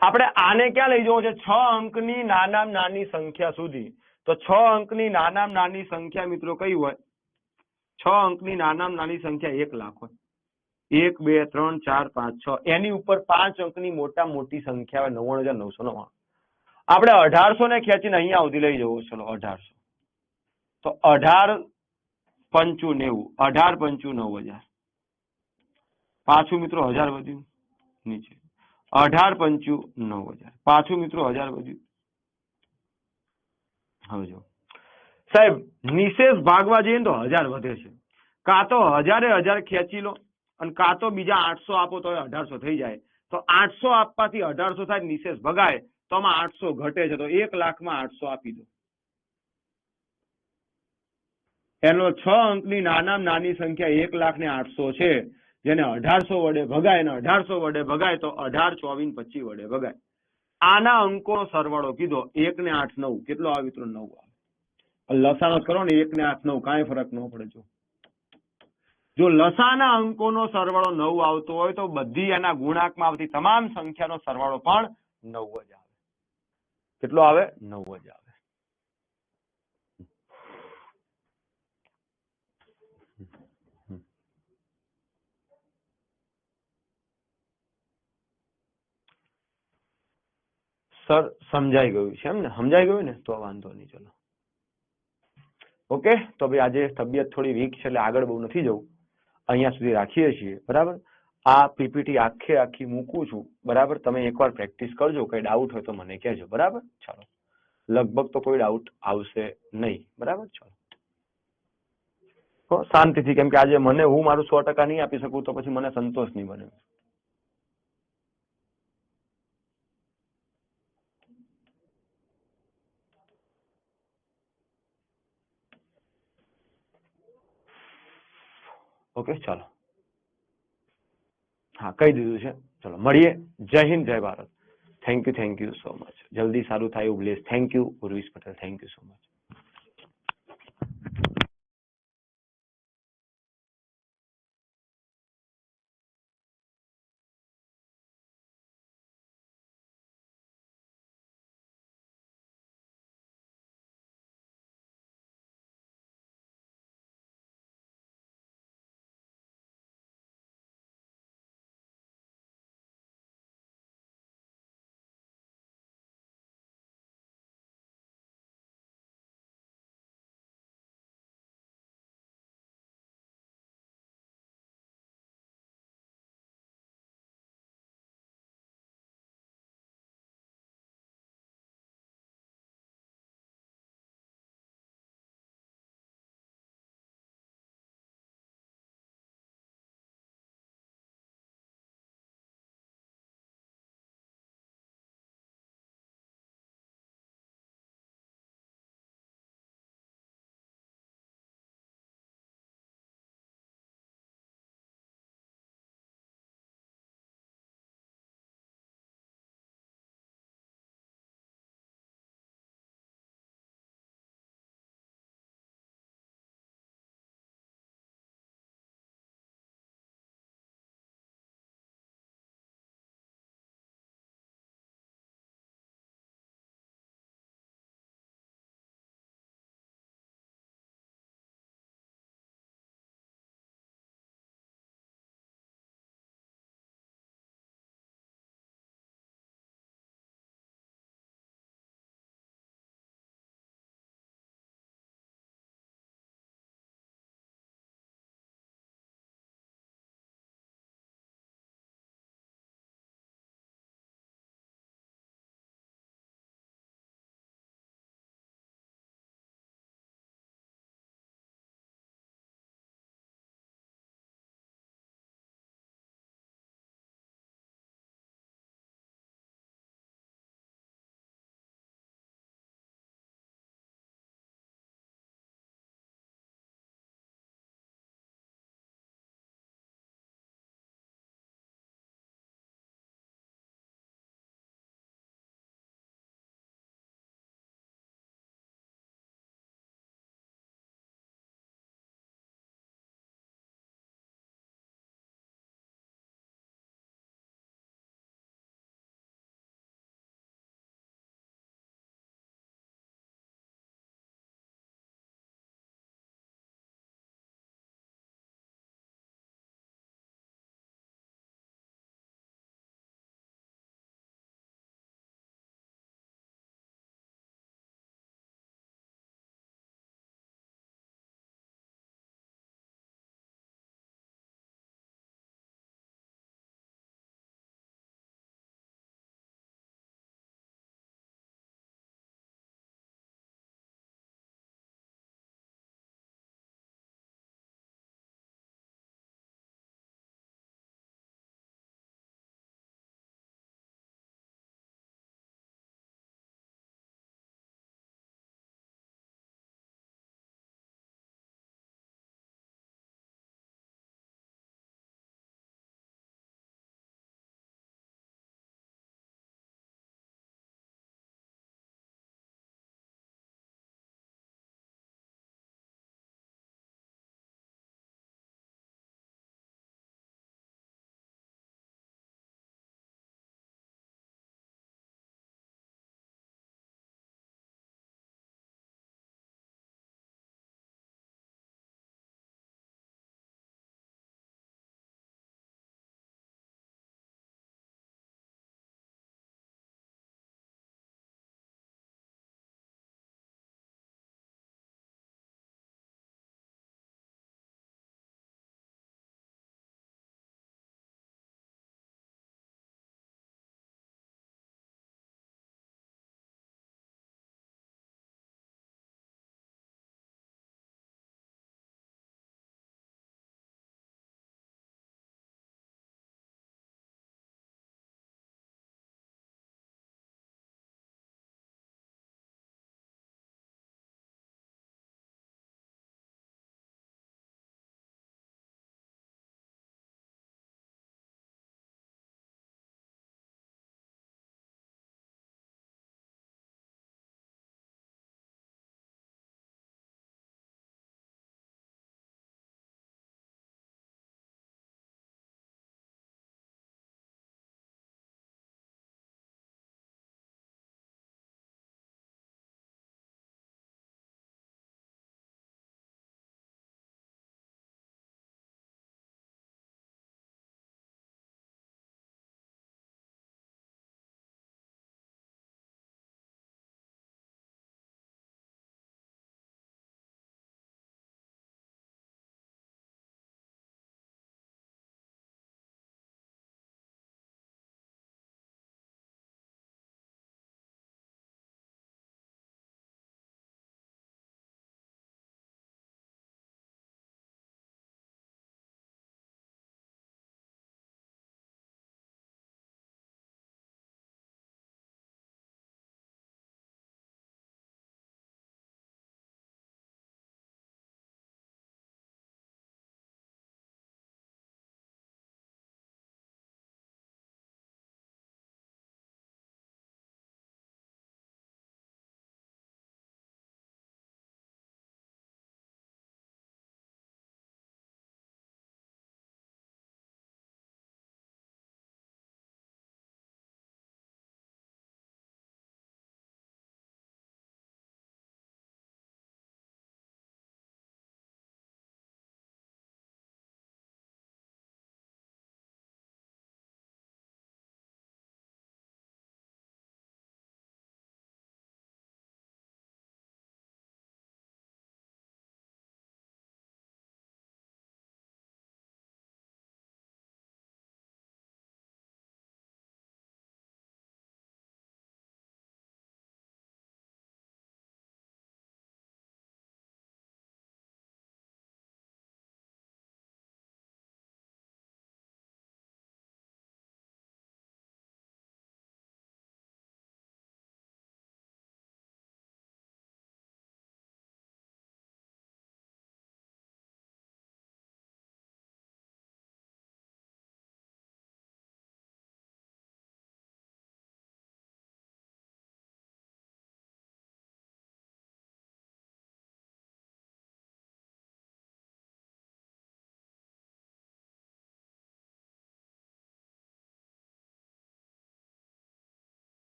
આપણે આને ક્યાં લઈ જવો છે? 6 અંકની નાનામાં નાની સંખ્યા સુધી. તો 6 અંકની નાનામાં નાની સંખ્યા મિત્રો કઈ હોય? 6 અંકની નાનામાં નાની સંખ્યા 1 લાખ હોય. 1 2 3 4 5 6. એની ઉપર 5 અંકની મોટા મોટી સંખ્યા હોય 99,999. આપણે 1800 ને ખેંચીને અહીંયા સુધી લઈ જવું. ચલો 1800 તો 18 પંચું 90, 18 પંચું 9000. પાછું મિત્રો 1000 વધ્યું નીચે. 18 પંચું 9000. પાછું મિત્રો 1000 વધ્યું. હવે જો સાહેબ નિશેષ ભાગવા જઈએ તો 1000 વધે છે. કાં તો 1000 ખેંચી લો અને કાં તો બીજા 800 આપો તો 1800 થઈ જાય. તો 800 આપવાથી 1800 થાય, નિશેષ ભગાય તો આમાં 800 ઘટે છે. તો 1 લાખમાં 800 આપી દો. એનો 6 અંકની નાનામાં નાની સંખ્યા 1,08,000 છે, જેને 1800 વડે ભગાય ને 1800 વડે ભગાય તો 18, 24, 25 વડે ભગાય. આના અંકોનો સરવાળો કીધો 1 ને 8 9. કેટલો આવે મિત્રો? 9 આવે. લસાનો કરો ને 1 ને 8 9, કાંઈ ફરક ન પડે. જો લસાના અંકોનો સરવાળો 9 આવતો હોય તો બધી એના ગુણાંકમાં આવતી તમામ સંખ્યાનો સરવાળો પણ 9 જ આવે. કેટલો આવે? 9 જ આવે. સર સમજાઈ ગયું છે એમ ને? સમજાઈ ગયું ને? તો વાંધો નહીં. ચલો ઓકે. તો ભાઈ આજે તબિયત થોડી વીક છે એટલે આગળ બહુ નથી જવું, અહીંયા સુધી રાખીએ છીએ. બરાબર. આ પીપીટી આખી મૂકું છું. બરાબર. તમે એકવાર પ્રેક્ટિસ કરજો. કઈ ડાઉટ હોય તો મને કહેજો. બરાબર. ચાલો. લગભગ તો કોઈ ડાઉટ આવશે નહીં. બરાબર. ચાલો શાંતિથી, કેમ કે આજે મને હું મારું 100% નહીં આપી શકું તો પછી મને સંતોષ નહીં બને. ઓકે, ચાલો, હા કહી દીધું છે. ચલો મળીએ. જય હિન્દ, જય Bharat. Thank you so much. જલ્દી સારું થાય એવું bless. Thank you Urvish Patel, thank you so much.